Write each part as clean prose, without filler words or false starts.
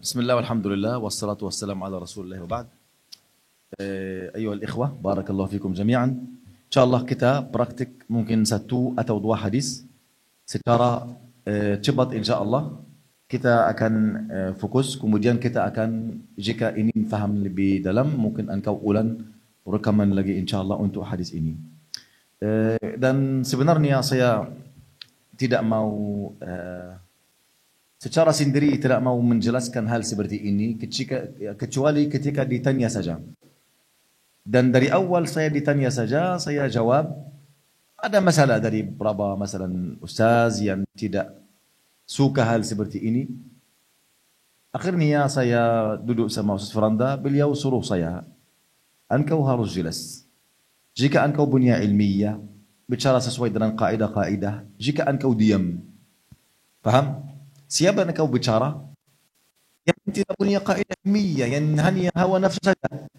Bismillah walhamdulillah wassalatu wassalamu ala rasulillah wa ba'd. Ayuhal ikhwah, barakallahu fikum jami'an. InsyaAllah kita praktik mungkin satu atau dua hadis secara cepat insyaAllah. Kita akan fokus, kemudian kita akan, jika ingin faham lebih dalam, mungkin engkau ulang rekaman lagi insyaAllah untuk hadis ini. Dan sebenarnya saya tidak mau secara sendiri tidak mau menjelaskan hal seperti ini kecuali ketika ditanya saja. Dan dari awal saya ditanya saja, saya jawab. Ada masalah dari beberapa masalah ustaz yang tidak suka hal seperti ini. Akhirnya saya duduk sama Ustaz Faranda, beliau suruh saya, engkau harus jelas. Jika engkau punya ilmiah, bicara sesuai dengan kaidah-kaidah. Jika engkau diam, paham? Siapa yang kau bicara? Yang tidak punya kaidah ilmiah, yang hanya hawa nafsu saja.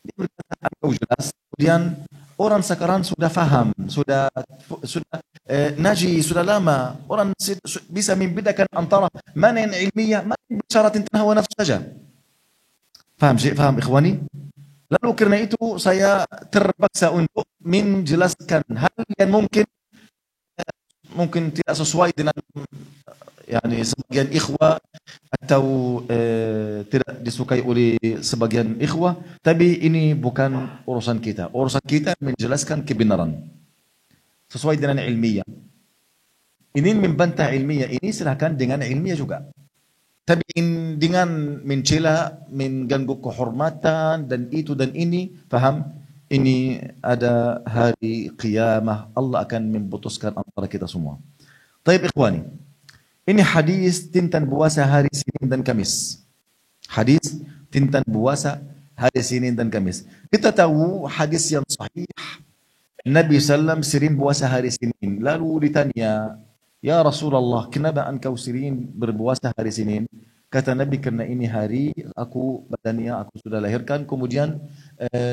Dia berkata engkau jelas. Kemudian orang sekarang sudah faham, sudah naji, sudah lama. Orang bisa membedakan antara mana yang ilmiah, mana yang bicara tentang hawa nafsu saja. Faham sih? Faham ikhwani? Lalu karena itu saya terpaksa untuk menjelaskan hal yang mungkin tidak sesuai dengan sebagian ikhwah atau tidak disukai oleh sebagian ikhwah, tapi ini bukan urusan kita. Urusan kita menjelaskan kebenaran sesuai dengan ilmiah. Ini membantah ilmiah ini silahkan dengan ilmiah juga. Tapi dengan mencela, mengganggu kehormatan dan itu dan ini, paham? Ini ada hari qiyamah, Allah akan memutuskan antara kita semua. Taib ikhwani, ini hadis tentang puasa hari Senin dan Kamis. Hadis tentang puasa hari Senin dan Kamis. Kita tahu hadis yang sahih, Nabi SAW sering puasa hari Senin. Lalu ditanya, ya Rasulullah, kenapa engkau sering berpuasa hari Senin? Kata Nabi, karena ini hari badannya aku sudah lahirkan, kemudian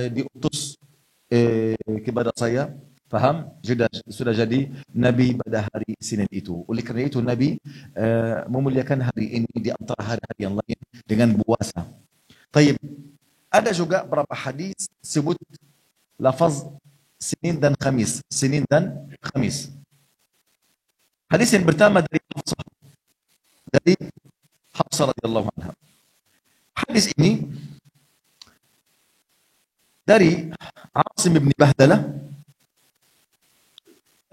diutus kepada saya, faham? Sudah jadi Nabi pada hari Senin itu. Oleh karena itu Nabi memuliakan hari ini di antara hari-hari yang lain dengan puasa. Taib. Ada juga beberapa hadis sebut lafaz Senin dan Khamis. Senin dan Khamis. Hadis yang pertama dari Hafsah radhiyallahu anha. Hadis ini dari Asim bin Bahdalah,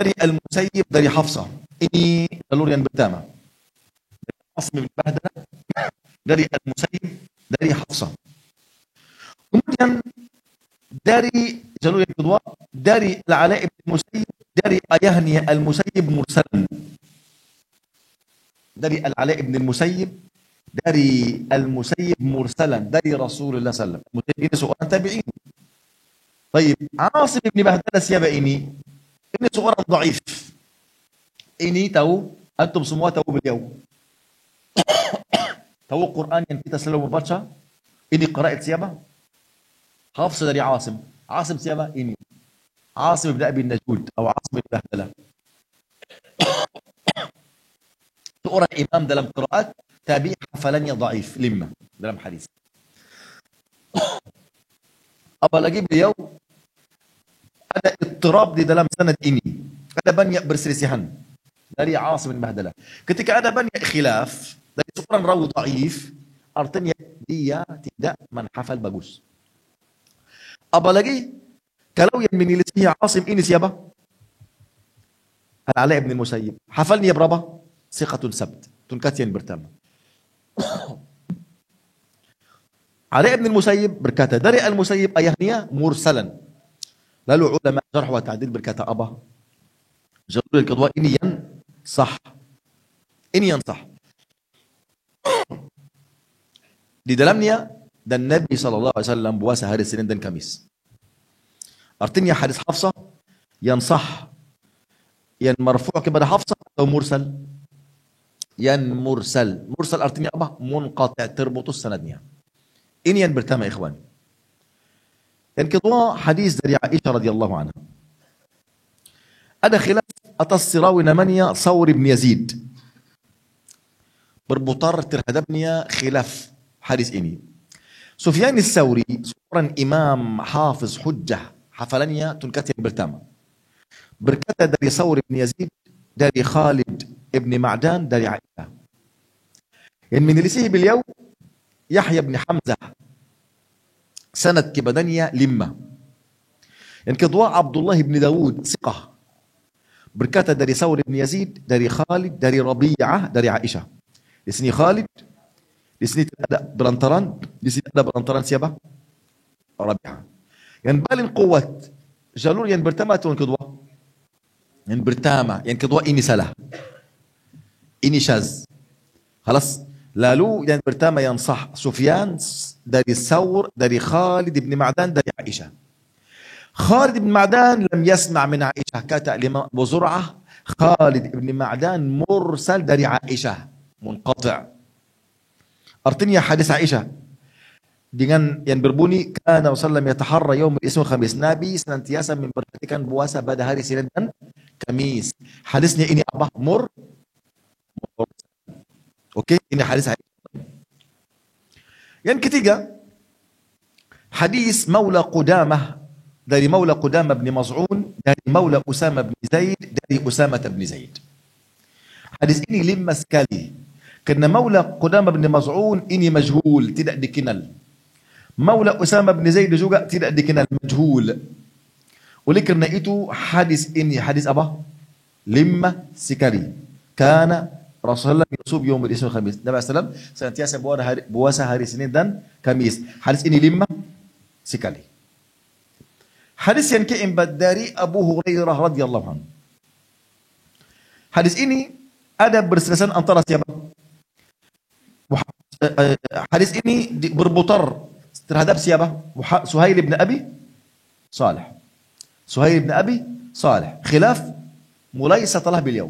dari Al-Musayyib, dari Hafsah. Ini jalur yang pertama. Dari Asim bin Bahdalah, dari Al-Musayyib, dari Hafsah. Kemudian dari jalur yang kedua, dari Al-Ala ibn Musayyib, dari ayahnya Al-Musayyib mursalan. Dari Al-Ala ibn Musayyib, dari Al-Musayyib mursalan, dari Rasulullah sallallahu alaihi wasallam. Musayyib ini seorang tabi'in. Baik, Asim bin Bahdalah siapa ini? Ini seorang dhaif. Ini tahu, antum semua tahu beliau. Tahu Quran yang kita selalu membaca? Ini qiraat siapa? Hafsah dari Asim. Asim siapa? Ini. Asim bin Abi Najud atau Asim bin Bahdalah. Seorang imam dalam qiraat, tabi' hafalannya dhaif, 5 dalam hadis. Apalagi beliau ada ittirab di dalam sanad ini. Ada banyak perselisihan dari Asim bin Bahdalah. Ketika ada banyak khilaf dari seorang rawi dhaif, artinya dia tidak menghafal bagus. Apalagi kalau yang menyelisih Asim ini siapa? Al-Ala ibn Musayyib. Hafalnya berapa? Siqatun sabt. Tungkat yang pertama. Ali ibn Musayyib berkata, dari Al-Musayyib ayahnya mursalan. Lalu ulama jarh wa ta'dil berkata apa? Jalur yang kedua ini yang sah. Ini yang sah. Di dalamnya dan Nabi SAW puasa hari Senin dan Kamis. Artinya hadis Hafsah yang sah, yang marfu' kepada Hafsah atau mursal? Yang mursal. Mursal artinya apa? Munqati', terputus sanadnya. Ini yang pertama ikhwan. Yang kedua hadis dari Aisyah radhiyallahu anha. Ada khilaf atas sirawi namanya Thawr bin Yazid. Berputar terhadapnya khilaf hadis ini. Sufyan Ats-Tsauri, seorang imam hafiz hujjah, hafalannya tingkat yang pertama. Berkata dari Thawr bin Yazid, dari Khalid ibn Ma'dan, dari Aisyah. Yang menyelisih beliau Yahya bin Hamzah, sanad kepadanya 5. Yang kedua Abdullah bin Dawud, siqah, berkata dari Thawr bin Yazid, dari Khalid, dari Rabi'ah, dari Aisyah. Di sini Khalid, di sini ada berantaran, di sini ada berantaran siapa? Rabi'ah. Yang paling kuat jalur yang pertama atau yang kedua? Yang pertama, yang kedua ini salah, ini syaz. Khalas. Lalu yang pertama yang sah, Sufyan dari Thawr, dari Khalid bin Ma'dan, dari Aisyah. Khalid bin Ma'dan lam yasma' min Aisyah, kata Imam Abu Zur'ah, Khalid bin Ma'dan mursal dari Aisyah, munqati'. Artinya hadis Aisyah dengan yang berbunyi kana Rasulullah yataharra yaum al-ismu khamis, Nabi senantiasa memperhatikan puasa pada hari Senin dan Kamis. Hadisnya ini apa? Oke, ini hadis Aisyah. Yang ketiga, hadis Maula Qudamah, dari Maula Qudamah bin Maz'un, dari Maula Usama bin Zaid, dari Usama bin Zaid. Hadis ini 5 sekali. Karena Maula Qudamah bin Maz'un ini majhul, tidak dikenal. Maula Usama bin Zaid juga tidak dikenal, majhul. Oleh karena itu hadis ini hadis apa? 5 sekali. Karena Rasulullah yusub yaum al-ismi khamis. Nabi sallallahu alaihi wasallam senantiasa puasa hari Senin dan Kamis. Hadis ini 5 sekali. Hadis yang keempat dari Abu Hurairah radhiyallahu anhu. Hadis ini ada berselisih antara siapa? Hadis ini berputar terhadap siapa? Suhail bin Abi Salih. Suhail bin Abi Salih. Khilaf mulai setelah beliau.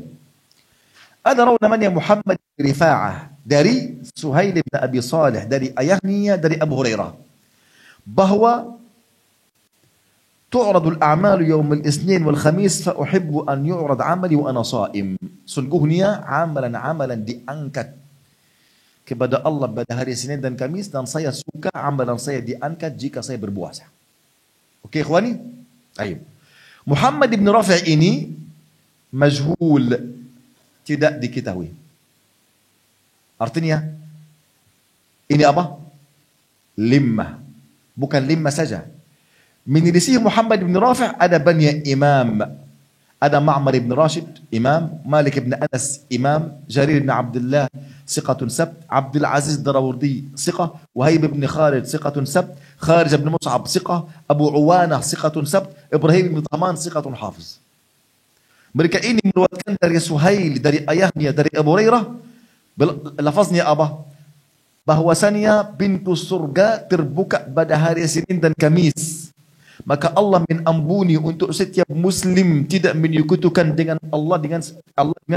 Ada rawi namanya Muhammad bin Rifa'ah dari Suhail bin Abi Salih, dari ayahnya, dari Abu Hurairah, bahwa tu'radul a'malu yawm al-itsnin wal khamis fa uhibbu an yu'rad 'amali wa ana sha'im. Sungguhnya amalan-amalan diangkat kepada Allah pada hari Senin dan Kamis, dan saya suka amalan saya diangkat jika saya berpuasa. Oke, ikhwani? Ayo. Muhammad bin Rafi' ini majhul, tidak diketahui. Artinya ini apa? 5. Bukan 5 saja. Menyelisih Muhammad bin Rafi' ada banyak imam. Ada Ma'mar bin Rashid, imam. Malik bin Anas, imam. Jarir bin Abdullah, siqatun sabt. Abdul Aziz Darawardi, siqah. Wahib bin Khalid, siqatun sabt. Kharij bin Mus'ab, siqah. Abu Uwanah, siqatun sabt. Ibrahim bin Taman, siqatun hafiz. Mereka ini meriwayatkan dari Suhail, dari ayahnya, dari Abu Hurairah. Lafaznya apa? Bahwasannya pintu surga terbuka pada hari Senin dan Kamis. Maka Allah mengampuni untuk setiap muslim tidak menyekutukan dengan Allah dengan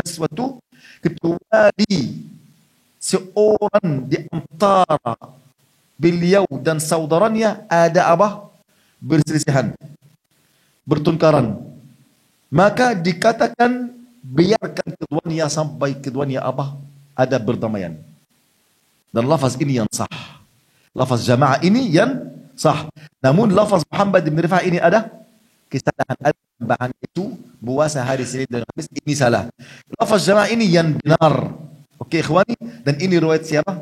sesuatu, kecuali seorang di antara beliau dan saudaranya ada apa? Berselisihan, bertengkaran. Maka dikatakan biarkan keduanya sampai keduanya apa? Ada berdamaian. Dan lafaz ini yang sah. Lafaz jamaah ini yang sah. Namun lafaz Muhammad bin Rifa'ah ini ada kesalahan. Ada tambahan itu puasa hari Senin dan Kamis, ini salah. Lafaz jamaah ini yang benar. Oke, ikhwani, dan ini riwayat siapa?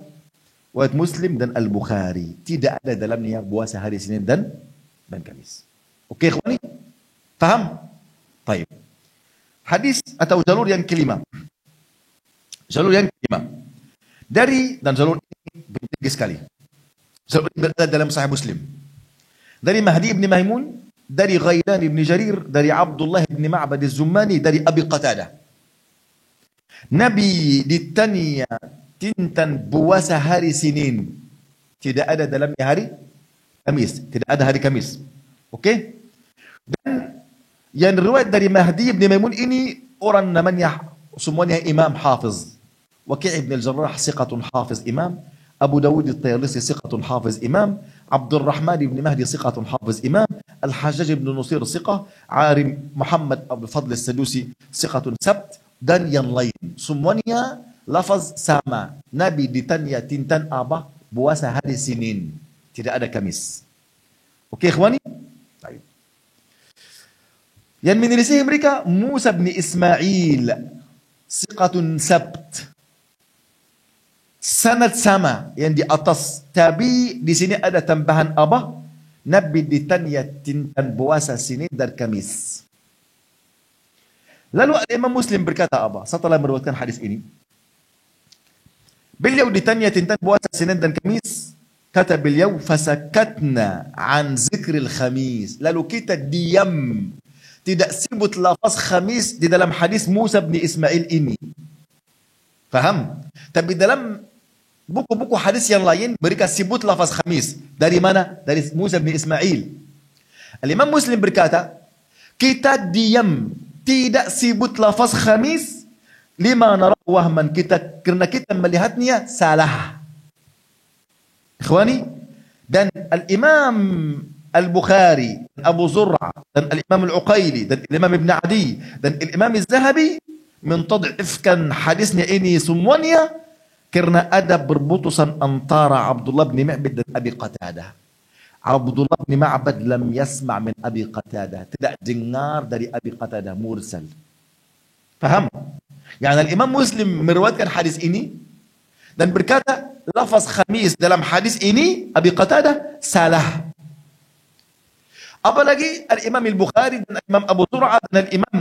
Riwayat Muslim dan Al-Bukhari. Tidak ada dalamnya puasa hari Senin dan Kamis. Oke, ikhwani? Paham? Baik. Hadis atau jalur yang kelima. Jalur yang kelima. Dan jalur ini penting sekali. Jalur ini berada dalam Sahih Muslim. Dari Mahdi ibn Maimun, dari Ghailan ibn Jarir, dari Abdullah ibn Ma'bad az-Zummani, dari Abi Qatadah. Nabi ditanya tentang puasa hari Senin. Tidak ada dalamnya hari Kamis. Tidak ada hari Kamis. Oke? Dan yang riwayat dari Mahdi ibn Maimun ini orang namanya semuanya imam hafiz. Waqi' ibn al-Jarrah siqatun hafiz imam. Abu Dawud al-Tayalisi siqatun hafiz imam. Abdul Rahman ibn Mahdi siqatun hafiz imam. Al-Hajjaj ibn Nusir siqah. Arim Muhammad Abdul Fadl al-Sadusi siqatun sabt. Dan yang lain. Semuanya lafaz sama. Nabi ditanya tentang apa? puasa hari Senin, tidak ada Kamis. Oke, ikhwani? Baik. Yang menyelisihi mereka Musa bin Ismail, siqatun sabt. Sanad sama yang di atas, tapi di sini ada tambahan apa? Nabi ditanya tentang puasa Senin dan Kamis. Lalu Imam Muslim berkata apa setelah meriwayatkan hadis ini? Beliau ditanya tentang puasa Senin dan Kamis, kata beliau, fasakatna an zikril khamis. Lalu kita diam, tidak sebut lafaz Khamis di dalam hadis Musa bin Ismail ini. Faham? Tapi dalam buku-buku hadis yang lain mereka sebut lafaz Khamis. Dari mana? Dari Musa bin Ismail. Al-Imam Muslim berkata, kita diam, tidak sebut lafaz Khamis, lima nara wahman, kita karena kita melihatnya salah. Ikhwani, dan Al-Imam Al-Bukhari, Abu Zur'a, dan Al-Imam Al-Uqayli, dan Al-Imam Ibn Adi, dan Al-Imam Al-Zahabi mentad'ifkan hadisnya ini semuanya karena ada berputusan antara Abdullah bin Ma'bad dan Abi Qatadah. Abdullah bin Ma'bad lam yasma' min Abi Qatadah, tidak dengar dari Abi Qatadah, mursal. Faham? Yani Al-Imam Muslim meriwayatkan hadis ini dan berkata lafaz Khamis dalam hadis ini Abi Qatadah salah. Apalagi Al-Imam Al-Bukhari dan Imam Abu Zur'a dan Al-Imam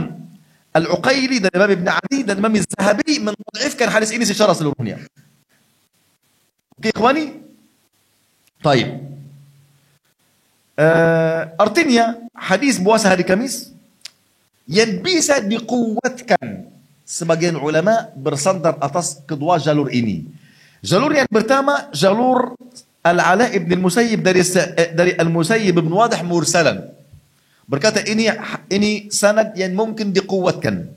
Al-Uqayli dan Imam Ibn Adi dan Imam Al-Zahabi mendhaifkan hadis ini secara seluruhnya. Oke, ikhwani? Baik. Artinya hadis puasa hari Kamis yang bisa dikuatkan, sebagian ulama bersandar atas kedua jalur ini. Jalur yang pertama, jalur Al-Ala ibn al-Musayyib dari Al-Musayyib ibn Wadih mursalan. Berkata ini sanad yang mungkin dikuatkan.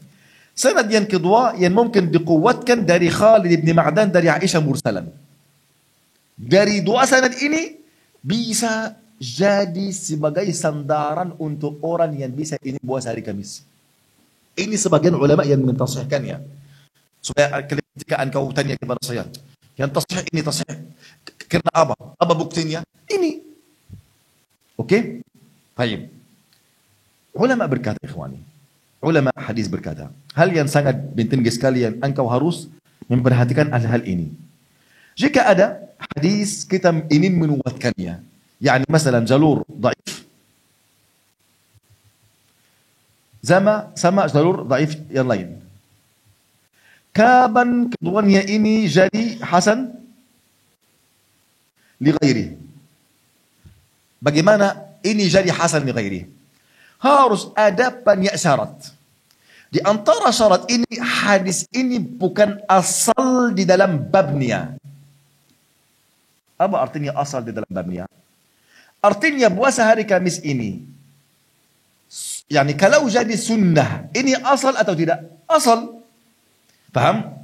Sanad yang kedua yang mungkin dikuatkan dari Khalid ibn Ma'dan dari Aisyah mursalan. Dari dua sanad ini bisa jadi sebagai sandaran untuk orang yang bisa ini puasa hari Kamis. Ini sebagian ulama yang mentasihkannya. Supaya ketika engkau tanya kepada saya, yang tasih ini tasih, karena apa? Apa buktinya? Ini. Oke? Baik. Ulama berkata, ikhwani, ulama hadis berkata, hal yang sangat penting sekali yang engkau harus memperhatikan hal-hal ini. Jika ada hadis kita ingin menguatkannya, yani masalan jalur dhaif, sama jalur dhaif yang lain. Kapan keduanya ini jadi hasan li ghairi? Bagaimana ini jadi hasan li ghairi? Harus ada banyak syarat. Di antara syarat ini, hadis ini bukan asal di dalam babnya. Apa artinya asal di dalam babnya? Artinya puasa hari Kamis ini, yani kalau jadi sunnah, ini asal atau tidak? Asal. Paham?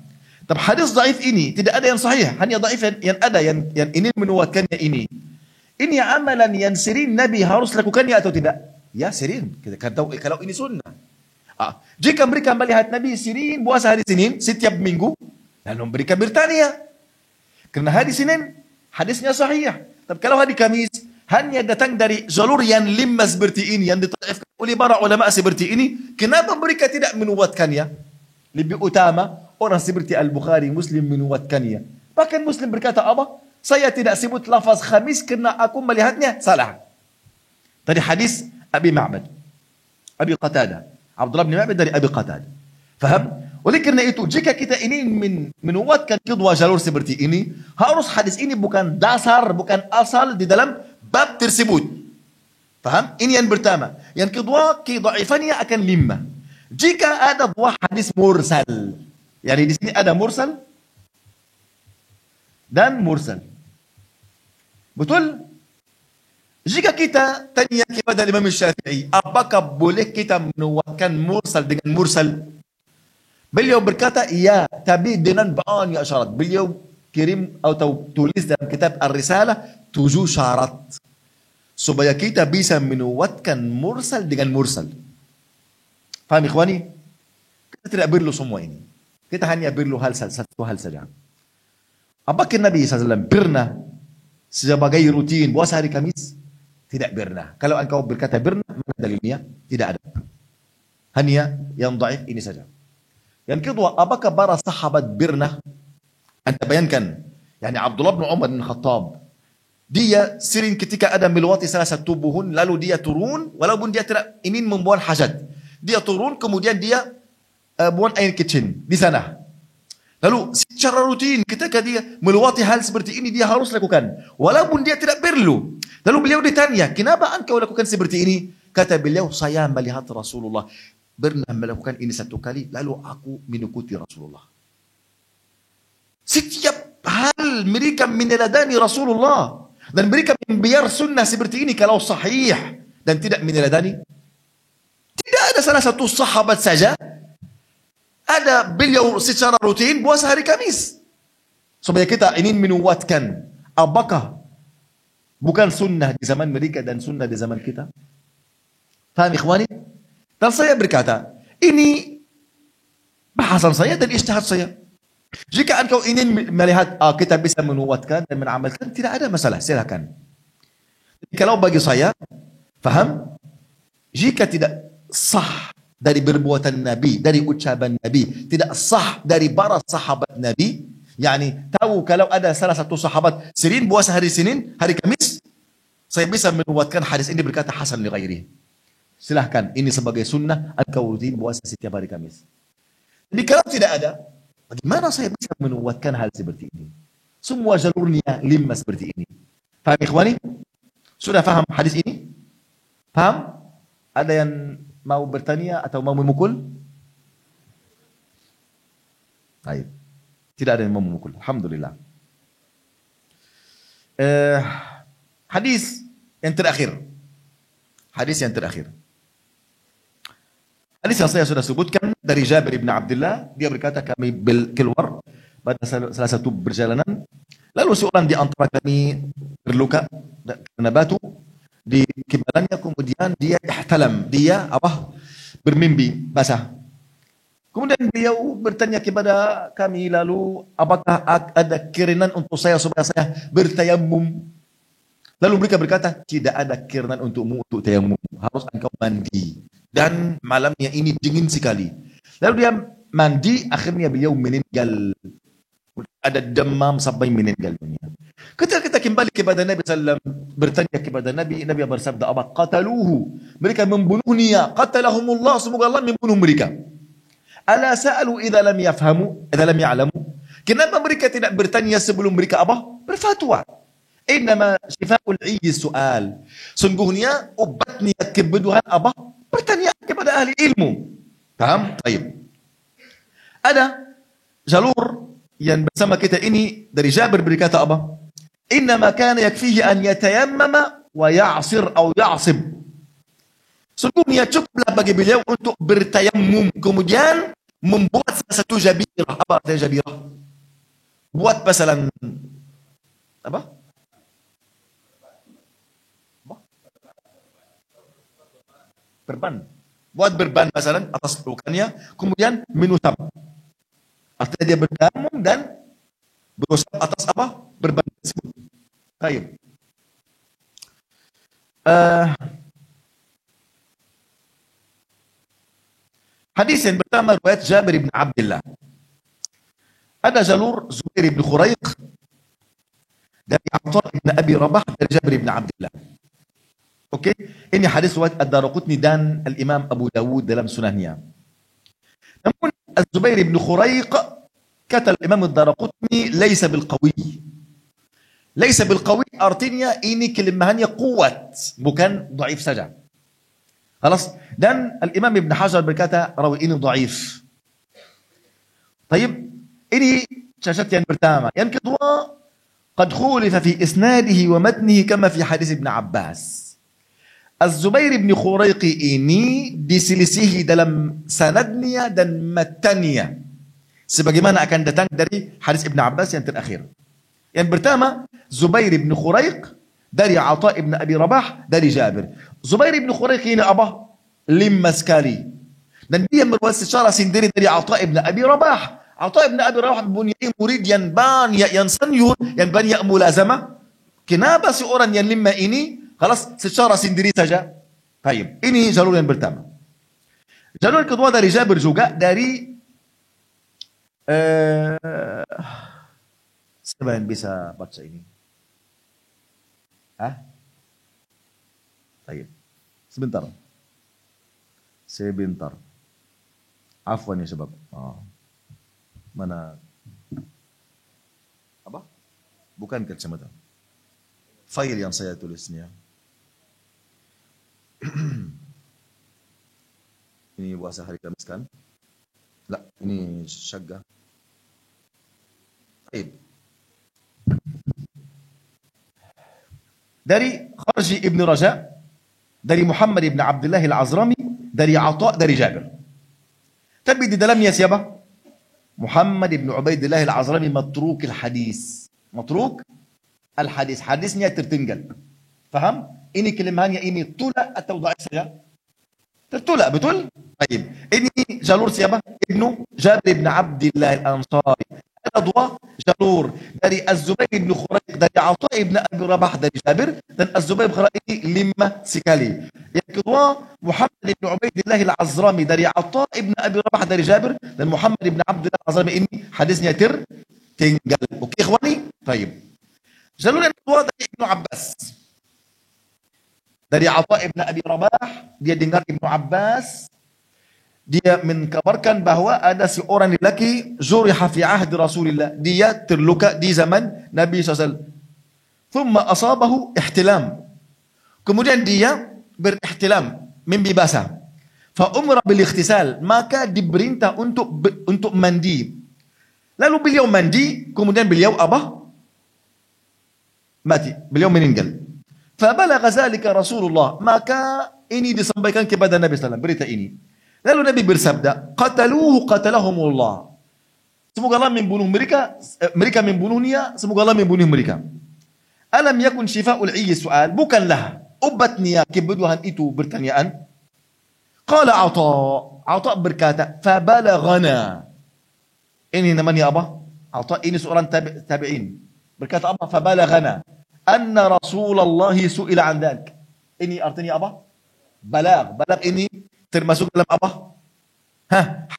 Tapi hadis dhaif ini tidak ada yang sahih, hanya dhaif yang ada yang ini menuatkannya ini. Ini amalan yang sering Nabi harus lakukannya atau tidak? Ya sering. Kalau ini sunnah. Jika mereka melihat Nabi sering puasa hari Senin setiap minggu, lalu mereka bertanya. Karena hari Senin hadisnya sahih. Tapi kalau hari Kamis hanya datang dari jalur yang lima seperti ini, yang ditaifkan oleh para ulama seperti ini, kenapa mereka tidak menuatkannya? Lebih utama orang seperti Al-Bukhari, Muslim menuatkannya. Bahkan Muslim berkata apa? Saya tidak sebut lafaz Khamis karena aku melihatnya salah. Tadi hadis Abi Ma'bad, Abi Qatadah, Abdullah bin Ma'bad dari Abi Qatadah. Faham? Oleh kerana itu, jika kita ingin menuatkan kedua jalur seperti ini, harus hadis ini bukan dasar, bukan asal di dalam bab tersebut. Faham? Ini yang pertama. Yang kedua, kedhaifannya akan lima. Jika ada dua hadis mursal, yani di sini ada mursal dan mursal. Betul? Jika kita tanya kepada Imam Syafi'i, apakah boleh kita menuatkan mursal dengan mursal? Beliau berkata, iya, tapi dengan banyak syarat. Beliau kirim atau tulis dalam kitab Ar-Risalah 7 syarat supaya kita bisa menuatkan mursal dengan mursal. Faham ikhwani? Kita tidak perlu semua ini. Kita hanya perlu satu hal saja. Apakah Nabi SAW pernah sebagai rutin puasa hari Kamis? Tidak pernah. Kalau engkau berkata pernah, mana dalilnya? Tidak ada. Hanya yang dhaif ini saja. Yang kedua, apakah para sahabat pernah? Anda bayangkan, yani Abdullah bin Umar bin Khattab, dia sering ketika ada melewati salah satu buhun, lalu dia turun, walaupun dia tidak ingin membuang hajat. Dia turun, kemudian dia buang air kecil di sana. Lalu secara rutin ketika dia melewati hal seperti ini, dia harus lakukan. Walaupun dia tidak perlu. Lalu beliau ditanya, kenapa engkau lakukan seperti ini? Kata beliau, saya melihat Rasulullah pernah melakukan ini satu kali, lalu aku mengikuti Rasulullah. Setiap hal mereka meneladani Rasulullah. Dan mereka membiar sunnah seperti ini kalau sahih dan tidak meneladani. Tidak ada salah satu sahabat saja ada beliau secara rutin puasa hari Kamis. Supaya kita ingin menguatkan apakah bukan sunnah di zaman mereka dan sunnah di zaman kita. Faham ikhwani? Dan saya berkata, ini bahasan saya dan ijtihad saya. Jika engkau ingin melihat kita bisa menguatkan dan mengamalkan, tidak ada masalah, silakan. Kalau bagi saya, faham? Jika tidak sah dari perbuatan Nabi, dari ucapan Nabi, tidak sah dari para sahabat Nabi, yakni tahu kalau ada salah satu sahabat Senin puasa hari Senin, hari Kamis, saya bisa menguatkan hadis ini berkata hasan li ghairi. Silahkan, ini sebagai sunnah engkau rutin puasa setiap hari Kamis. Jadi kalau tidak ada, bagaimana saya bisa menguatkan hal seperti ini? Semua jalurnya lima seperti ini. Faham ikhwani? Sudah faham hadis ini? Faham? Ada yang mau bertanya atau mau memukul? Baik. Tidak ada yang mau memukul. Alhamdulillah. Hadis yang terakhir. Hadis yang terakhir. Hadis yang saya sudah sebutkan dari Jabir bin Abdullah, dia berkata kami keluar pada salah satu perjalanan, lalu seorang di antara kami terluka karena batu di kepalanya, kemudian dia ihtalam, dia bermimpi basah. Kemudian beliau bertanya kepada kami, lalu apakah ada keringan untuk saya supaya saya bertayamum? Lalu mereka berkata, tidak ada keringan untukmu untuk tayamum, harus engkau mandi. Dan malamnya ini dingin sekali. Lalu dia mandi, akhirnya beliau meninggal. Ada demam sampai meninggal dunia. Ketika kita kembali kepada Nabi SAW, bertanya kepada Nabi, Nabi bersabda, apa? Qataluhu. Mereka membunuhnya. Qatalahumullah, semoga Allah membunuh mereka. Ala sa'alu idza lam yafhamu, idza lam ya'lamu. Kenapa mereka tidak bertanya sebelum mereka berfatwa? Innama shifa'ul 'ayyi su'al. Sungguhnya obatnya kebodohan pertanyaan kepada ahli ilmu. Paham? Baik. Ada jalur yang bersama kita ini dari Jabir berkata Innama kana yakfihi an yatayammama wa ya'sir atau ya'sib. Sungguhnya cukuplah bagi beliau untuk bertayamum, kemudian membuat satu jabirah. Apa artinya jabirah? Buat pasalan berban. Buat berban masalah atas pelukannya, kemudian menusap. Artinya dia bertayamum dan berusap atas berban tersebut. Baik. Hadis yang pertama riwayat Jabir bin Abdullah. Ada jalur Zubair bin Khuraiq dari Atha bin Abi Rabah dari Jabir bin Abdullah. Oke, ini hadis riwayat Ad-Darqutni dan Al-Imam Abu Dawud dalam sunannya. Namun Az-Zubair bin Khuraiq kata Al-Imam Ad-Darqutni laisa bil qawi. Laisa bil qawi artinya ini kelemahannya kuat, bukan dhaif saja. خلاص. Dan Al-Imam Ibn Hajar berkata rawi ini dhaif. Baik, ini cacat yang pertama. Yang kedua, qad khulifa fi isnadihi wa matnihi kama fi hadis Ibn Abbas. Az-Zubair bin Khuraiq ini diselisihi dalam sanadnya dan matanya, sebagaimana akan datang dari hadis Ibn Abbas yang terakhir. Yang pertama, Zubair bin Khuraiq dari Atha ibn Abi Rabah dari Jabir. Zubair bin Khuraiq ini lima sekali. Dan dia berwasiat secara sendiri dari Atha ibn Abi Rabah. Atha ibn Abi Rabah mempunyai murid yang banyak, yang senior, yang banyak mulazamah Kenapa si orang yang 5 ini خلاص secara sendiri saja? Baik, ini jalur yang pertama. Jalur kedua dari Jabir juga dari siapa yang bisa baca ini? Hah? Baik. Sebentar. Sebentar. Afwan ya sebab. Mana? Apa? Bukan kacamata. File yang saya tulisnya. Ini bahasa hari Kamis kan? Lah, ini syagga. Baik. Dari Kharji ibn Raja, dari Muhammad ibn Abdullah al-Azrami, dari Atha, dari Jabir. Tapi di dalamnya siapa? Muhammad ibn Ubaidillah al-Azrami matruk al-hadis. Matruk al-hadis. Hadisnya tertinggal. Faham? Ini kelimahannya ini tula atau dhaif saja? Tertolak, betul? Baik. Ini jalur siapa? Ibnu Jabir ibn Abdillah al-Ansari. Ada dua jalur dari Az-Zubair ibn Khuraiq, dari Atha ibn Abi Rabah, dari Jabir, dan Az-Zubair ibn Khuraiq 5 sekali. Yang kedua, Muhammad ibn Ubaidillah al-Azrami, dari Atha ibn Abi Rabah, dari Jabir, dan Muhammad ibn Abdullah al-Azrami ini hadisnya tertinggal. Oke, ikhwani? Baik. Jalur yang kedua dari Ibnu Abbas. Dari Atha ibn Abi Rabah, dia dengar Ibnu Abbas, dia mengkabarkan bahwa ada seorang lelaki zuriha fi ahdi Rasulillah, dia terluka di zaman Nabi SAW. Thumma asabahu ihtilam. Kemudian dia berihtilam, mimpi basah. Fa umra bil ikhtisal, maka diperintah untuk mandi. Lalu beliau mandi, kemudian beliau apa? Mati, beliau meninggal. Fabalagha zalika Rasulullah, maka ini disampaikan kepada Nabi sallallahu alaihi wasallam berita ini. Lalu Nabi bersabda, qataluhu qatalahumullah. Semoga Allah membunuh mereka, mereka membunuhnya, semoga Allah membunuh mereka. Alam yakun shifa'ul 'iyyi su'al, bukanlah obatnya kebutuhan itu pertanyaan. Qala Atha berkata, fabalaghana. Ini namanya apa? Atha ini seorang tabi'in. Berkata apa? Fabalaghana anna Rasulullah su'ila an dzalik. Ini artinya apa? Balag. Balag ini termasuk dalam apa?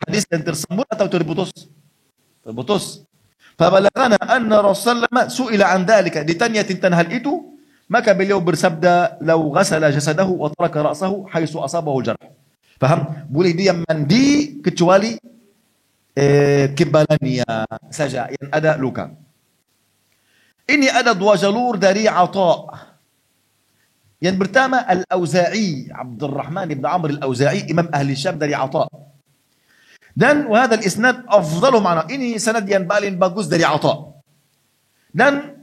Hadis yang tersembunyi atau terputus? Terputus. Fabalaghana anna Rasulullah su'ila an dzalik. Ditanya tentang hal itu, maka beliau bersabda, "Lau ghasala jasadahu wa taraka ra'sahu haitsu asabahu jarh." Faham? Boleh dia mandi kecuali kebalannya saja yang ada luka. Ini ada dua jalur dari Atha. Yang pertama Al-Auza'i, Abdurrahman ibn Amr Al-Auza'i, imam ahli Syam, dari Atha. Dan wahada al-isnad afdalu ma'na. Ini sanad yang paling bagus dari Atha. Dan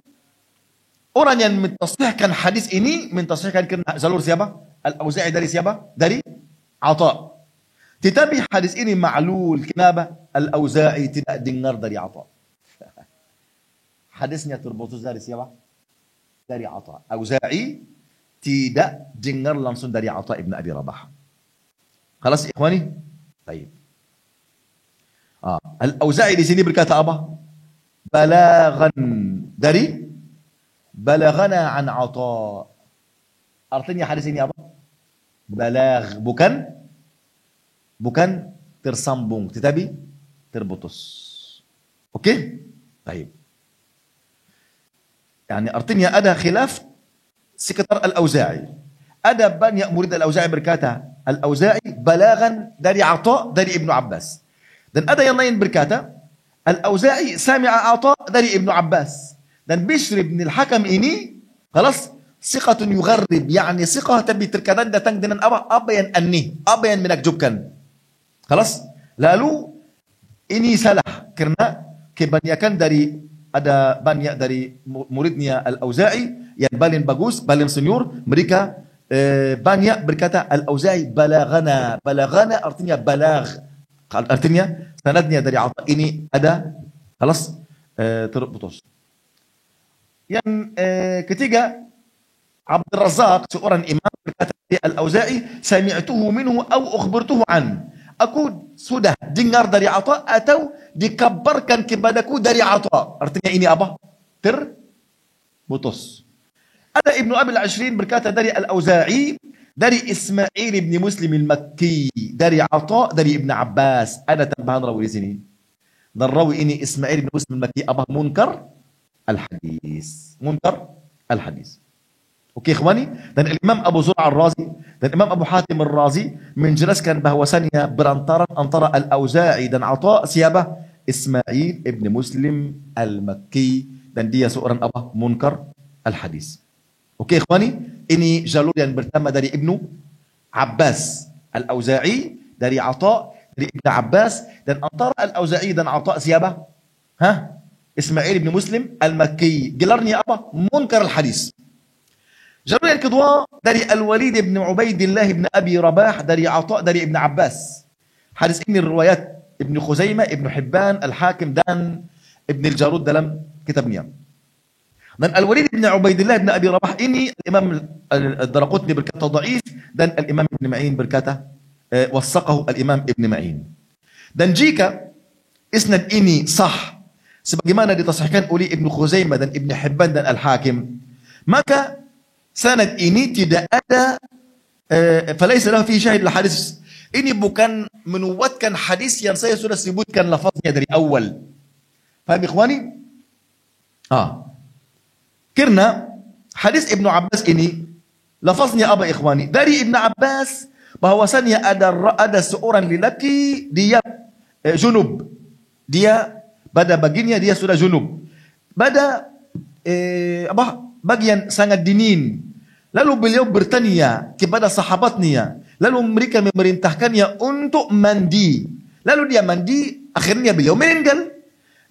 orang yang mentasihkan hadis ini mentasihkan jalur siapa? Al-Auza'i dari siapa? Dari Atha. Tetapi hadis ini ma'lul. Kenapa? Al-Auza'i tidak dengar dari Atha. Hadisnya terputus dari siapa? Dari Atha. Auza'i tidak dengar langsung dari Atha ibn Abi Rabah. Khalas ikhwani? Baik. Al-Auza'i di sini berkata apa? Balaghan, dari balaghana an Atha. Artinya hadis ini apa? Balagh, bukan tersambung, tetapi terputus. Oke? Baik. Yani artinya ada khilaf sekitar Al-Auza'i. Ada banyak murid Al-Auza'i berkata, Al-Auza'i balaghan dari Atha, dari Ibnu Abbas. Dan ada yang lain berkata, Al-Auza'i sami'a Atha dari Ibnu Abbas. Dan Bishr bin Al-Hakam ini, khalas, siqatun yugharrib, yani siqah tapi terkadang datang dengan apa yang aneh, apa yang menakjubkan. Khalas, lalu ini salah karena kebanyakan dari ada banyak dari muridnya Al-Auza'i yang paling bagus, paling senior, mereka banyak berkata Al-Auza'i balaghana. Balaghana artinya balagh. Artinya sanadnya dari Atha ini ada khalas terputus. Yang ketiga Abdul Razzaq, seorang imam, berkata Al-Auza'i sami'tuhu minhu aw ukhbirtuhu an. Aku sudah dengar dari Atha atau dikabarkan kepadaku dari Atha. Artinya ini apa? Terputus. Ada Ibnu Abi al-Ashrin berkata dari Al-Auza'i, dari Ismail bin Muslim al-Makki, dari Atha, dari Ibnu Abbas. Ada tambahan rawi di sini. Dan rawi ini Ismail bin Muslim al-Makki apa? Munkar al-hadis. Munkar al-hadis. Oke, ikhwani, dan Imam Abu Zur'a al-Razi dan Imam Abu Hatim al-Razi menjelaskan bahwasannya berantaran antara Al-Auza'i dan Atha siapa? Ismail ibn Muslim al-Makki, dan dia seorang apa? Munkar al-hadis. Oke, ikhwani, ini jalur yang pertama dari Ibnu Abbas. Al-Auza'i dari Atha, dari Ibnu Abbas, dan antara Al-Auza'i dan Atha siapa? Ismail ibn Muslim al-Makki. Gelarnya apa? Munkar al-hadis. Jalur yang kedua dari Al-Walid ibn Ubaidillah ibn Abi Rabah, dari Atha, dari Ibn Abbas. Hadis ini riwayat Ibn Khuzaimah, Ibn Hibban, Al-Hakim, dan Ibn Al-Jarud dalam kitabnya. Dan Al-Walid ibn Ubaidillah ibn Abi Rabah ini Imam Ad-Daraqutni berkata dhaif, dan Al-Imam Ibn Ma'in berkata wasaqahu Al-Imam Ibn Ma'in. Dan jika isnad ini sah sebagaimana ditasihkan oleh Ibn Khuzaimah dan Ibn Hibban dan Al-Hakim, maka sanad ini tidak ada falaysa lahu fi syahid al-hadis. Ini bukan menuatkan hadis yang saya sudah sebutkan lafaznya dari awal. Faham ikhwani? Karena hadis Ibnu Abbas ini lafaznya apa ikhwani? Dari Ibnu Abbas bahwasannya ada seorang lelaki dia junub. Dia pada bagiannya dia sudah junub. Pada bagian sangat dingin. Lalu beliau bertanya kepada sahabatnya, lalu mereka memerintahkannya untuk mandi. Lalu dia mandi, akhirnya beliau meninggal.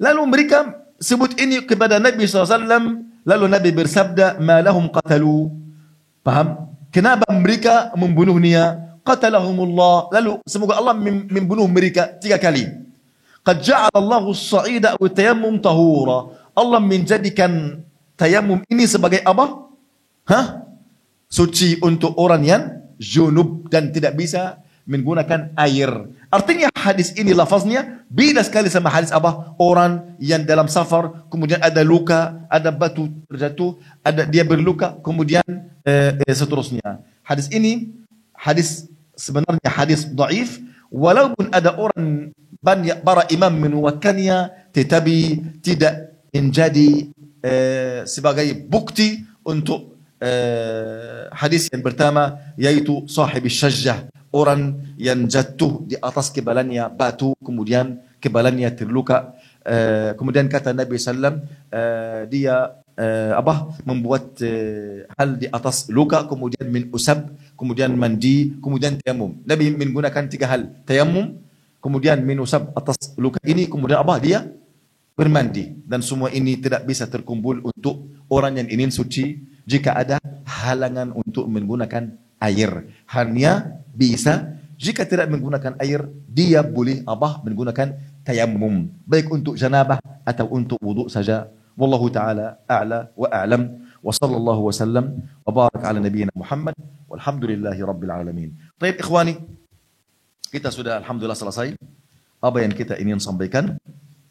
Lalu mereka sebut ini kepada Nabi SAW. Lalu Nabi bersabda, ma lahum qatalu. Paham? Kenapa mereka membunuhnya? Qatalahumullah. Lalu semoga Allah membunuh mereka 3 kali. Qad ja'ala Allahu as-sa'ida wa tayammum tahura. Allah menjadikan tayamum ini sebagai apa? Suci untuk orang yang junub dan tidak bisa menggunakan air. Artinya hadis ini lafaznya beda sekali sama hadis apa? Orang yang dalam safar, kemudian ada luka, ada batu terjatuh, ada dia berluka, kemudian seterusnya. Hadis ini sebenarnya hadis dhaif, walaupun ada orang banyak para imam menuatkannya, tetapi tidak menjadi sebagai bukti untuk hadis yang pertama, yaitu sahib syajjah, orang yang jatuh di atas kebalannya batu, kemudian kebalannya terluka. Kemudian kata Nabi SAW, dia membuat hal di atas luka, kemudian min usab, kemudian mandi, kemudian tayamum. Nabi menggunakan 3 hal: tayamum, kemudian min usab atas luka ini, kemudian dia bermandi. Dan semua ini tidak bisa terkumpul untuk orang yang ingin suci jika ada halangan untuk menggunakan air. Hanya bisa jika tidak menggunakan air, dia boleh menggunakan tayamum, baik untuk janabah atau untuk wudu saja. Wallahu ta'ala a'la wa a'lam, wa sallallahu wa sallam wa barak ala nabiyyina Muhammad walhamdulillahi rabbil alamin. Baik ikhwani, kita sudah alhamdulillah selesai apa yang kita ingin sampaikan.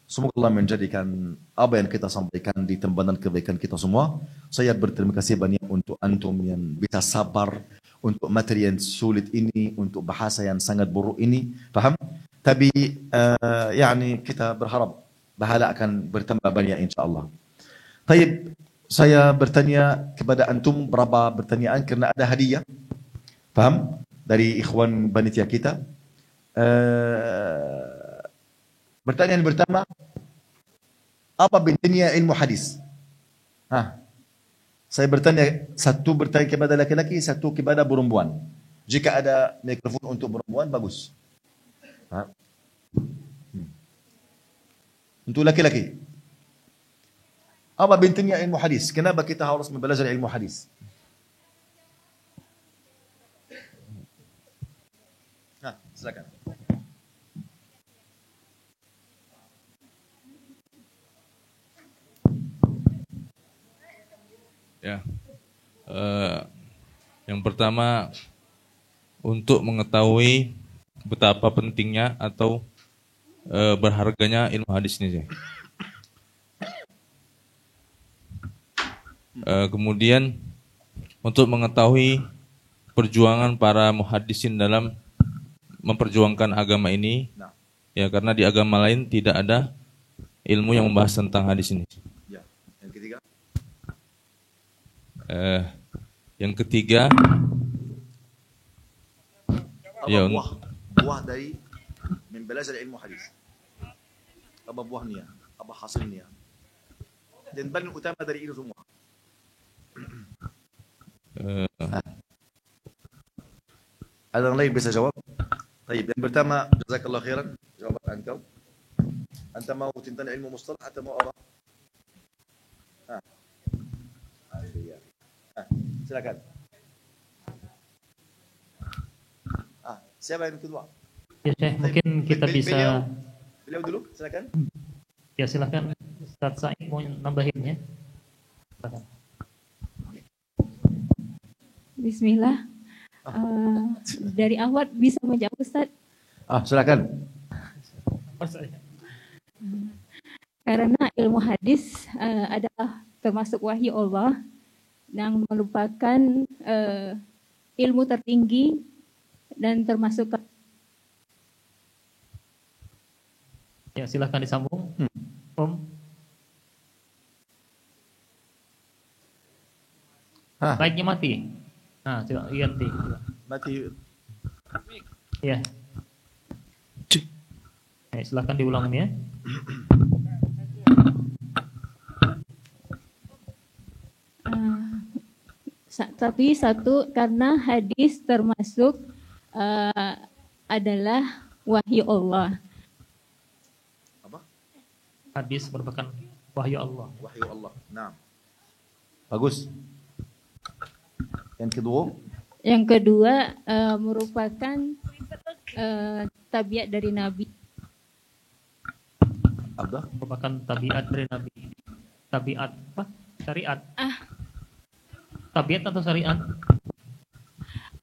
Semoga Allah menjadikan apa yang kita sampaikan di timbangan kebaikan kita semua. Saya berterima kasih banyak untuk antum yang bisa sabar untuk materi yang sulit ini, untuk bahasa yang sangat buruk ini. Faham? Tapi kita berharap pahala akan bertambah banyak insyaAllah. Baik, saya bertanya kepada antum berapa pertanyaan karena ada hadiah. Faham? Dari ikhwan panitia kita. Pertanyaan pertama, apa pentingnya ilmu hadis? Saya bertanya, satu bertanya kepada laki-laki, satu kepada perempuan. Jika ada mikrofon untuk perempuan, bagus. Untuk laki-laki, apa pentingnya ilmu hadis? Kenapa kita harus belajar ilmu hadis? Silakan. Ya, yang pertama untuk mengetahui betapa pentingnya atau berharganya ilmu hadis ini. Kemudian untuk mengetahui perjuangan para muhaddisin dalam memperjuangkan agama ini. Nah. Ya, karena di agama lain tidak ada ilmu yang membahas tentang hadis ini. Ya. Yang ketiga. Yang ketiga, ya, buah dari membelajar ilmu hadis. Apa buahnya? Apa hasilnya? Dan paling utama dari itu semua. Ada yang lain bisa jawab? Baik, yang pertama, jazakallah khairan. Jawaban engkau. Anta mau tentang ilmu mustalah atau mau apa? Silakan. Siapa yang kedua? Ya, Syekh, mungkin kita bisa. Beliau dulu, silakan. Ya, silakan Ustaz Said mau nambahin ya. Silakan. Bismillah. Dari awal bisa menjawab Ustaz? Silakan. Karena ilmu hadis adalah termasuk wahyu Allah yang merupakan ilmu tertinggi dan termasuk. Ya, silakan disambung. Om. Baiknya mati. Nah, coba ganti. Mati. Ya. Silakan diulang ya. Tapi satu, karena hadis termasuk adalah wahyu Allah. Apa? Hadis merupakan wahyu Allah. Wahyu Allah. Nah. Bagus. Yang kedua? Yang kedua merupakan tabiat dari Nabi. Apa? Merupakan tabiat dari Nabi. Tabiat apa? Syariat. Tabiat atau syariat?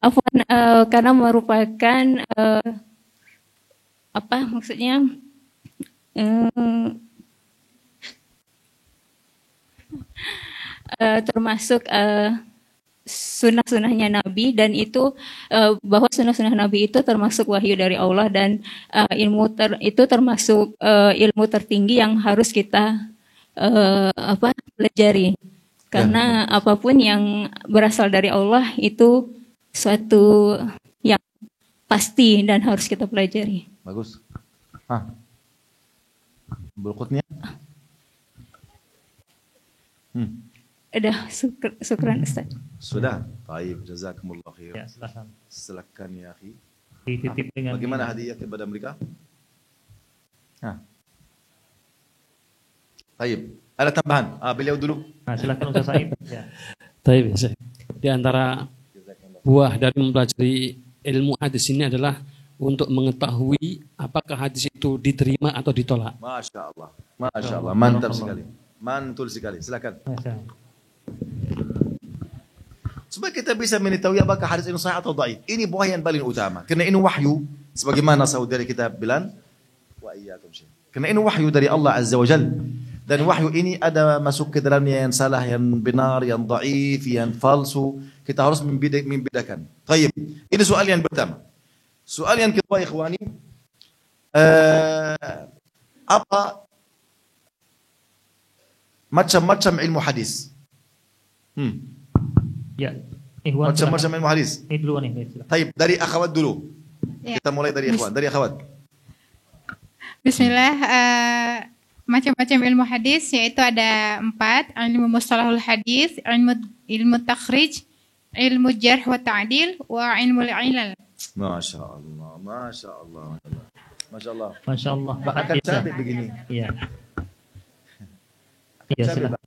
Afwan, karena merupakan apa maksudnya? Termasuk sunnah-sunnahnya Nabi, dan itu bahwa sunnah-sunnah Nabi itu termasuk wahyu dari Allah, dan itu termasuk ilmu tertinggi yang harus kita pelajari, karena apapun yang berasal dari Allah itu suatu yang pasti dan harus kita pelajari. Bagus. Berikutnya. Udah, syukran Ustaz. Sudah. Baik, jazakumullah khair. Ya, silakan. Silakan ya akhi. Dititip dengan bagaimana hadiah kepada mereka? Baik. Ada tambahan? Beliau dulu. Nah, silakan Ustaz Said. Ya. Baik, di antara buah dari mempelajari ilmu hadis ini adalah untuk mengetahui apakah hadis itu diterima atau ditolak. Masya Allah. Masya Allah. Mantap sekali. Mantul sekali. Silakan. Supaya kita bisa mengetahui apakah hadis ini sahih atau dhaif. Ini buah yang paling utama. Karena ini wahyu. Sebagaimana saudari kita bilang. Wa iyyakum syekh. Karena ini wahyu dari Allah Azza wa Jalla. Dan wahyu ini ada masuk ke dalamnya yang salah, yang benar, yang dhaif, yang palsu. Kita harus membedakan. Baik. Ini soal yang pertama. Soal yang kedua, ikhwani. Apa macam-macam ilmu hadis? Ya. Macam-macam ilmu hadis. Ini dulu nih. Baik, dari akhwat dulu. Ya. Kita mulai dari ikhwan. Dari akhwat. Bismillah. Macam-macam ilmu hadis yaitu ada 4: ilmu mustalahul hadis, ilmu takhrij, ilmu jarh wa ta'dil, wa ilmu ilal. Masya Allah, Masya Allah, Masya Allah. Masya Allah. Akan cabai begini. Iya. Iya, silakan.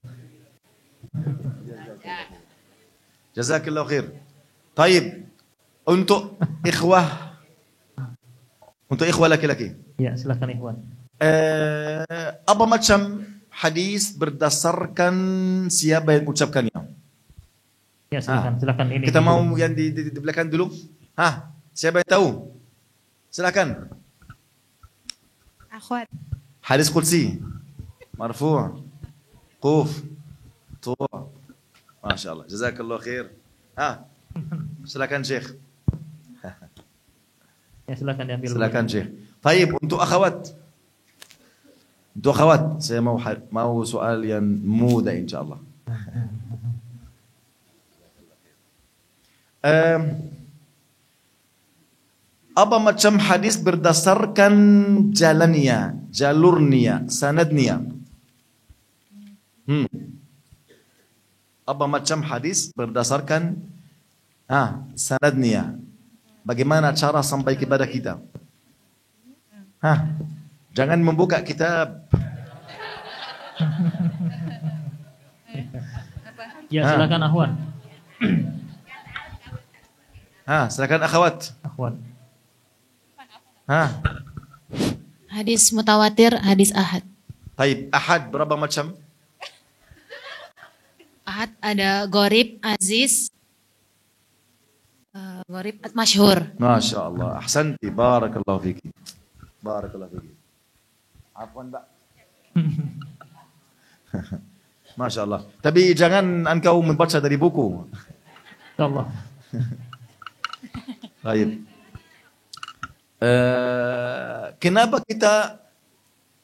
Jazakallah khair. Taib. Untuk ikhwah laki-laki. Ya, silakan ikhwan. Apa macam hadis berdasarkan siapa yang ucapkannya? Ya, silakan ini. Kita mau yang di belakang dulu. Siapa yang tahu? Silakan. Akhwat. Hadis qudsi, marfu', quf, tu'. Masya Allah. Jazakallah khair. Silakan Syekh. Ya silakan diambil. Silakan Syekh. Baik, untuk akhwat. Untuk akhwat, saya mau soal yang mudah insyaallah. Apa macam hadis berdasarkan jalannya, jalurnya, sanadnya? Apa macam hadis berdasarkan sanadnya? Bagaimana cara sampai kepada kita? Jangan membuka kitab. Ya silakan Ahwan. Silakan akhwat. Ahwan. Hadis mutawatir, hadis ahad. Baik, ahad berapa macam? Ahad ada gorib, aziz, gorib, masyhur. Masya Allah, ahsanti, barakallahu fiki. Barakallahu fiki. Afwan, Mbak. Masya Allah. Tapi jangan engkau membaca dari buku. Insyaallah. Baik. Kenapa kita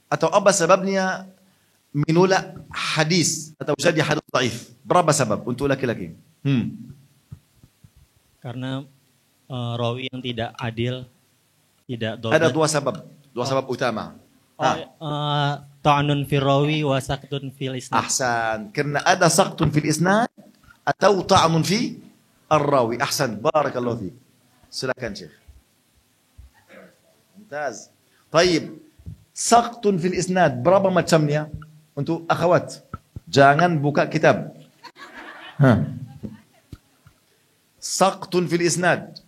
atau apa sebabnya menolak hadis atau jadi hadis dhaif? Berapa sebab untuk laki-laki? Karena rawi yang tidak adil, tidak Ada dhabt. dua sebab utama. Ta'nun fil rawi wa saktun fil isnad. Ahsan, karena ada saktun fil isnad atau ta'nun fi ar-rawi. Ahsan, barakallahu fiik. Silakan Syekh. Mumtaz. Baik. Saktun fil isnad berapa macamnya? Untuk akhwat, jangan buka kitab. Saktun fil isnad.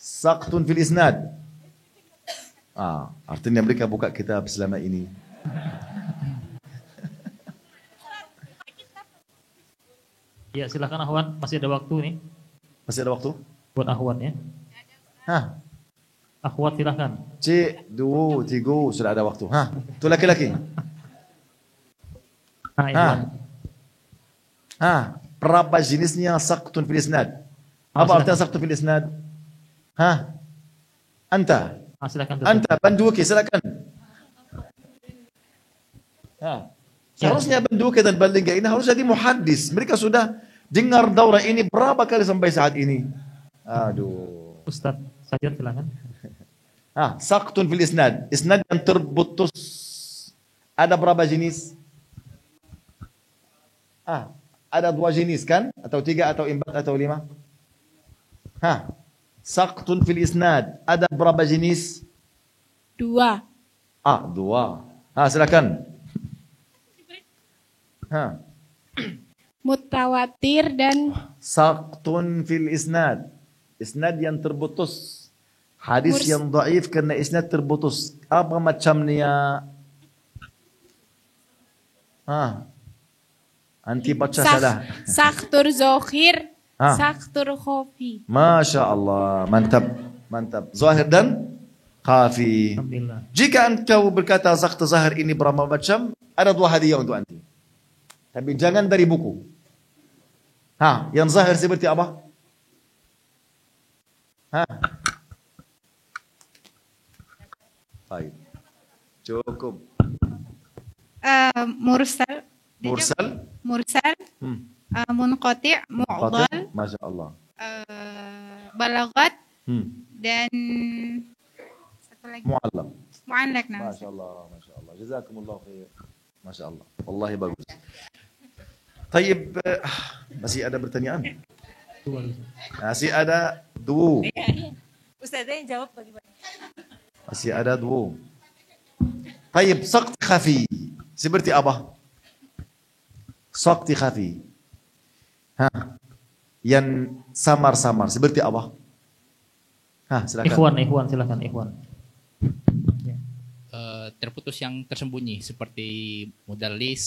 Saktun fil isnad. Artinya mereka buka kitab selama ini. Ya silakan Ahwan, masih ada waktu nih. Masih ada waktu? Buat Ahwan ya. Akhwat silakan. Cik, 2, 3 sudah ada waktu. Itu laki-laki. Berapa jenisnya saktun fil isnad? Apa artinya saktun fil isnad? Anta. Silakan. Anta Banduki, silakan. Seharusnya Banduki dan Balingga ini harus jadi muhaddis. Mereka sudah dengar daurah ini berapa kali sampai saat ini? Aduh. Ustaz Sajid silakan. Saktun fil isnad. Isnad yang terputus. Ada berapa jenis? Ada 2 jenis kan? Atau 3 atau 4 atau 5? Saktun fil isnad. Ada berapa jenis? 2. 2. Silakan. Mutawatir dan Saktun fil isnad. Isnad yang terputus. Hadis yang dhaif karena isnad terputus. Apa macamnya? Anti baca salah. saktur zohir, saktur khofi. Masya Allah, mantap, mantap. Zahir dan khafi. Alhamdulillah. Jika engkau berkata saktur zahir ini berapa macam, ada 2 hadiah untuk anti. Tapi jangan dari buku. Yang zahir seperti apa? Baik. Cukup. Mursal. Mursal. Munqati', mu'dal, Masya Allah. balagat, dan satu lagi. Mu'allam. Mu'allaq. Masya Allah, Masya Allah. Jazakumullah khair. Masya Allah. Wallahi bagus. Tayyib, masih ada pertanyaan? Masih ada 2. Ustazah yang jawab bagaimana? Masih ada 2. Tayyib, saqti khafi. Seperti apa? Saqti khafi. Yang samar-samar. Seperti apa? Silakan. Ikhwan silakan Ikhwan. Terputus yang tersembunyi seperti mudallis,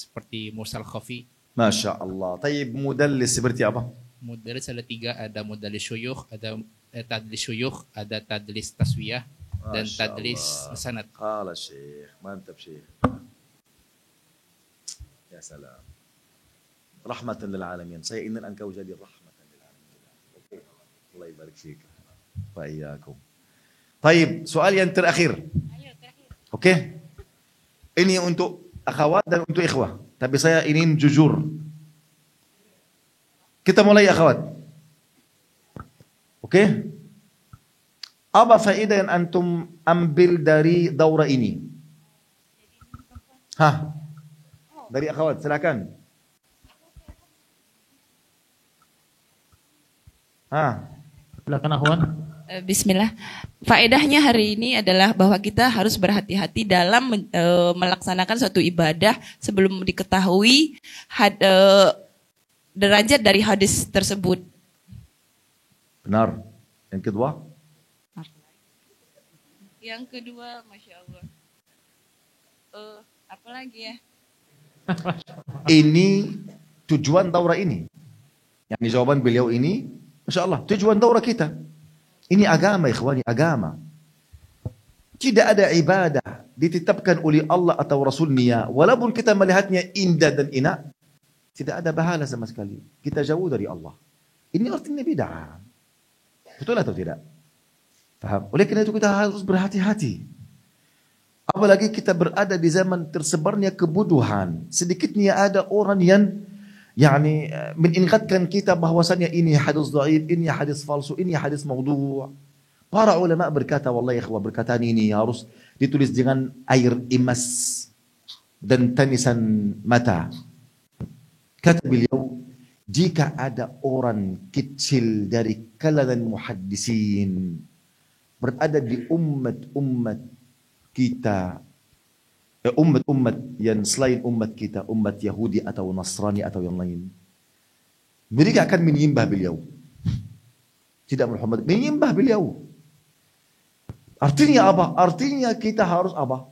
seperti mursal khafi. Masya Allah. Tayyib, mudallis seperti apa? Mudallis ada 3, ada mudallis syuyukh, ada tadlis syuyukh, ada tadlis taswiyah. dan Masya tadlis Allah. sanad. Khalas Syekh, mantap Syekh. Ya salam. Rahmatan lil alamin. Saya ingin engkau jadi rahmatan lil alamin. Oke. Allah ibarik fiik. Wa iyyakum. Baik, soal yang terakhir. Oke. Ini untuk akhwat dan untuk ikhwah. Tapi saya ingin jujur. Kita mulai akhwat. Oke? Apa faedah yang antum ambil dari daurah ini? Hah? Dari akhwat, silakan. Hah? Silakan Ahwan. Bismillah. Faedahnya hari ini adalah bahwa kita harus berhati-hati dalam melaksanakan suatu ibadah sebelum diketahui derajat dari hadis tersebut. Benar. Yang kedua? Yang kedua, Masya Allah. Apa lagi ya? Ini tujuan daurah ini. Yang jawaban beliau ini, Masya Allah, tujuan daurah kita. Ini agama, ikhwani, agama. Tidak ada ibadah ditetapkan oleh Allah atau Rasulnya, walaupun kita melihatnya indah dan enak, tidak ada pahala sama sekali. Kita jauh dari Allah. Ini artinya bid'ah. Betul atau tidak? Paham? Oleh karena itu kita harus berhati-hati. Apalagi kita berada di zaman tersebarnya kebodohan. Sedikitnya ada orang yang mengingatkan kita bahwasannya ini hadis dhaif, ini hadis palsu, ini hadis maudhu'. Para ulama berkata, wallahi ikhwah, berkataan ini harus ditulis dengan air emas dan tanisan mata. Kata beliau, jika ada orang kecil dari kalangan muhaddisin berada di umat kita, umat-umat yang selain umat kita, umat Yahudi atau Nasrani atau yang lain, mereka akan menyembah beliau. Tidak Muhammad, menyembah beliau. Artinya apa? Artinya kita harus apa?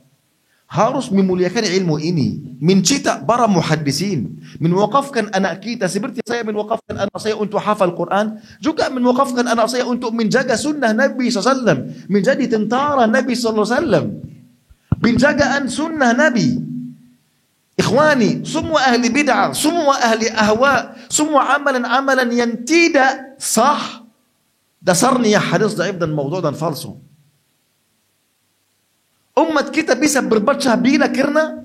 Harus memuliakan ilmu ini, mencetak para muhaddisin, menwakafkan anak kita seperti saya menwakafkan anak saya untuk hafal Quran, juga menwakafkan anak saya untuk menjaga sunnah Nabi SAW, menjadi tentara Nabi SAW, penjagaan sunnah Nabi. Ikhwani, semua ahli bid'ah, semua ahli ahwa, semua amalan-amalan yang tidak sah, dasarnya hadis dhaif dan maudhu' dan falsu. Umat kita bisa berpecah belah karena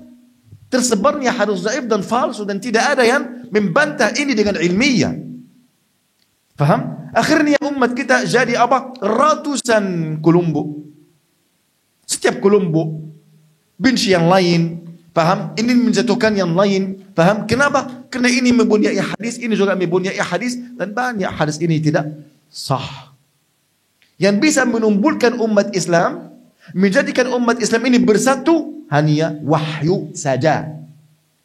tersebarnya hadis dhaif dan falsu dan tidak ada yang membantah ini dengan ilmiah. Faham? Akhirnya umat kita jadi apa? Ratusan kelompok. Setiap kelompok benci yang lain. Paham? Ini menjatuhkan yang lain. Paham? Kenapa? Karena ini mempunyai hadis, ini juga mempunyai hadis, dan banyak hadis ini tidak sah. Yang bisa menumbulkan umat Islam, menjadikan umat Islam ini bersatu, hanya wahyu saja.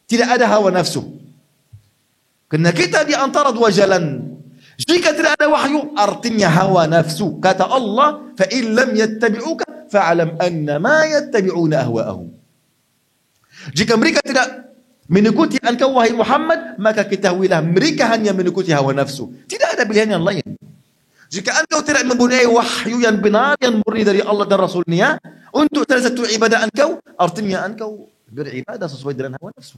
Tidak ada hawa nafsu. Karena kita di antara dua jalan. Jika tidak ada wahyu, artinya hawa nafsu. Kata Allah, فَإِنْ لَمْ يَتَّبِعُوكَ فَعَلَمْ أَنَّمَا يَتَّبِعُونَ أَهْوَاءَهُمْ. Jika mereka tidak mengikuti engkau wahai Muhammad, maka ketahuilah mereka hanya mengikuti hawa nafsu. Tidak ada pilihan yang lain. Jika engkau tidak mempunyai wahyu yang benar, yang murni dari Allah dan Rasulnya, untuk salah satu ibadah engkau, artinya engkau beribadah sesuai dengan hawa nafsu.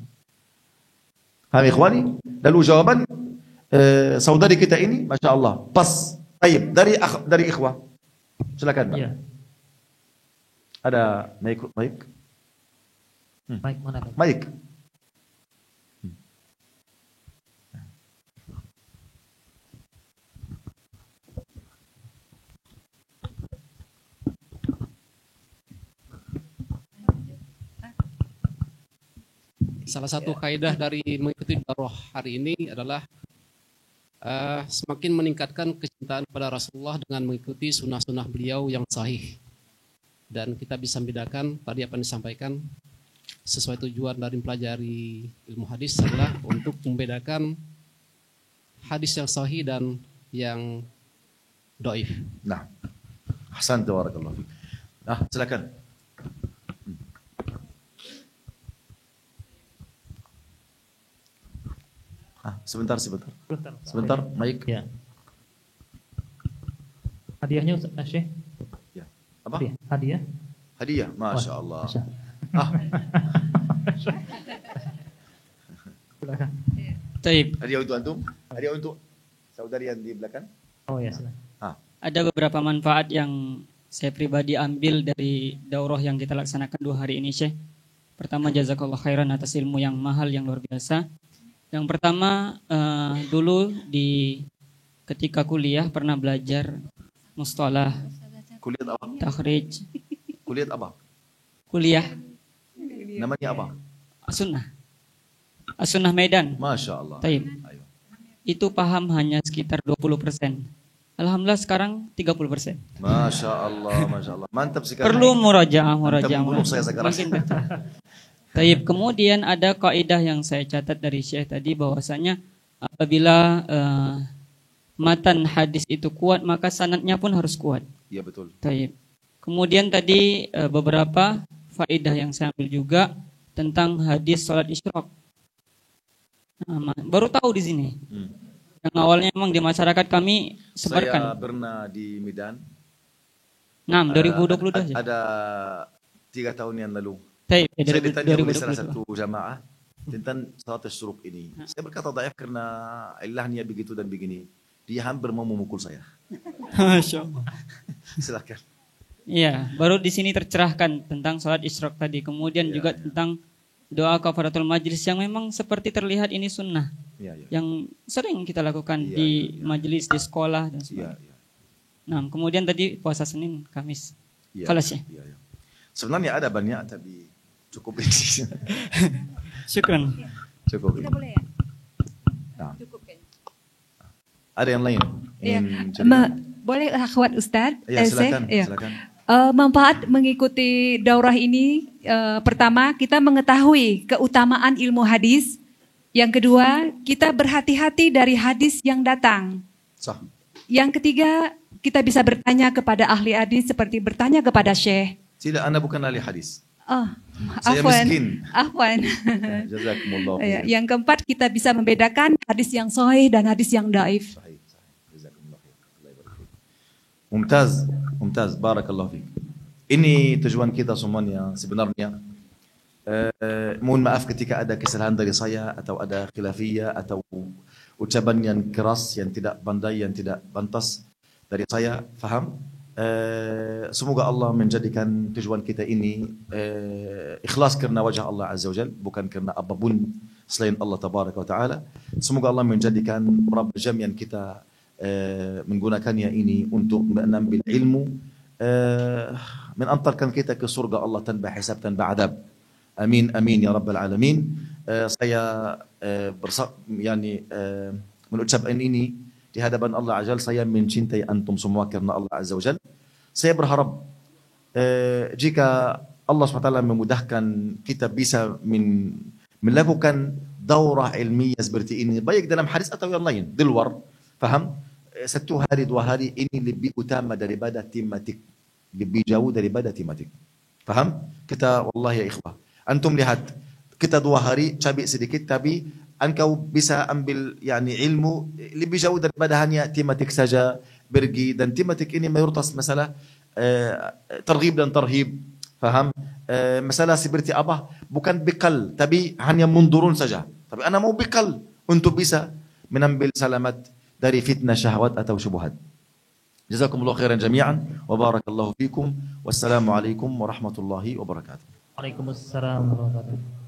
Paham ikhwani? Lalu jawaban saudari kita ini, Masya Allah, pas. Baik, dari ikhwah. Silakan Pak. Ya. Ada mic? Mic mana? Mic. Salah satu kaidah dari mengikuti daurah hari ini adalah semakin meningkatkan kecintaan pada Rasulullah dengan mengikuti sunnah-sunnah beliau yang sahih. Dan kita bisa membedakan tadi apa yang disampaikan, sesuai tujuan dari mempelajari ilmu hadis adalah untuk membedakan hadis yang sahih dan yang dhaif. Nah, ahsan, barakallahu fiik. Nah, silakan. Sebentar. Sebentar, mic. Ya. Hadiahnya Syekh. Ya. Apa? Hadiah. Hadiah, Masya Allah. Masya. Taib. Hadiah untuk antum? Hadiah untuk saudari yang di belakang? Oh ya, silakan. Ada beberapa manfaat yang saya pribadi ambil dari daurah yang kita laksanakan 2 hari ini, Syekh. Pertama, jazakallah khairan atas ilmu yang mahal, yang luar biasa. Yang pertama, dulu ketika kuliah pernah belajar mustalah, Kuliah apa? takhrij, Kuliah apa? kuliah Namanya apa? As-Sunnah. As-Sunnah Medan. Masya Allah. Taib. Itu paham hanya sekitar 20%. Alhamdulillah sekarang 30%. Masya Allah, Masya Allah. Mantap sekali. Perlu murajaah. Mantap muluk saya sekarang. Taib. Kemudian ada kaidah yang saya catat dari Syekh tadi bahwasanya apabila matan hadis itu kuat maka sanadnya pun harus kuat. Iya betul. Taib. Kemudian tadi beberapa faedah yang saya ambil juga tentang hadis salat isyraq. Nah, baru tahu di sini. Yang awalnya memang di masyarakat kami sebarkan. Saya pernah di Medan. 2022 ada 3 tahun yang lalu. Taib, Saya ditanya oleh 2022. salah satu jamaah tentang salat syuruk ini. Saya berkata dhaif karena ilahnya begitu dan begini. Dia hampir mau memukul saya. Masya Allah. Silakan. Iya, baru di sini tercerahkan tentang salat isyraq tadi. Kemudian juga tentang doa kafaratul majlis yang memang seperti terlihat ini sunnah. Yang sering kita lakukan di majelis, di sekolah dan sebagainya. Nah, kemudian tadi puasa Senin, Kamis. Kalas ya. Sebenarnya ada banyak tapi cukup ini. Syukran. Cukup ini. Boleh ya? Nah. Ada yang lain? Boleh akhwat Ustaz? Ya, silakan. Silakan. Manfaat mengikuti daurah ini, pertama kita mengetahui keutamaan ilmu hadis. Yang kedua, kita berhati-hati dari hadis yang datang. Sah. Yang ketiga, kita bisa bertanya kepada ahli hadis seperti bertanya kepada Syekh. Tidak, Anda bukan ahli hadis. Oh, Saya miskin. Afwan. Jazakumullah. Yang keempat, kita bisa membedakan hadis yang sahih dan hadis yang daif. Mumtaz, mumtaz, barakallahu fiik. Ini tujuan kita semuanya sebenarnya. Mohon maaf ketika ada kesalahan dari saya atau ada khilafiyah atau ucapan yang keras yang tidak pandai, yang tidak pantas dari saya, faham? Semoga Allah menjadikan tujuan kita ini ikhlas karena wajah Allah Azza wa Jal, bukan karena apapun selain Allah Tabaraka wa Ta'ala. Semoga Allah menjadikan berapa jam yang kita menggunakannya ini untuk menambil ilmu, mengantarkan kita ke surga Allah tanpa hisab, tanpa adab. Amin, amin ya Rabbal Alamin. Saya mengucapkan ini di hadapan Allah Azza wa Jal. Saya mencintai antum semua karena Allah Azza wa Jal. Saya berharap jika Allah SWT memudahkan kita bisa melakukan daurah ilmiah seperti ini, baik dalam hadis atau yang lain, di luar, faham? 1 hari 2 hari ini lebih utama daripada tematik, lebih jauh daripada tematik, faham? Kita wallahi ya ikhwah, antum lihat kita 2 hari cabik sedikit tapi engkau bisa ambil ilmu lebih jauh daripada hanya tematik saja pergi, dan tematik ini mayoritas masalah targhib dan tarhib, faham? Masalah seperti apa? Bukan bekal tapi hanya mundurun saja, tapi ana mau bekal untuk bisa menambil selamat dari fitnah syahwat atau syubhat. Jazakumullah khairan jami'an wa barakallahu fikum. Wassalamu alaikum warahmatullahi wabarakatuh. Waalaikumsalam warahmatullahi wabarakatuh.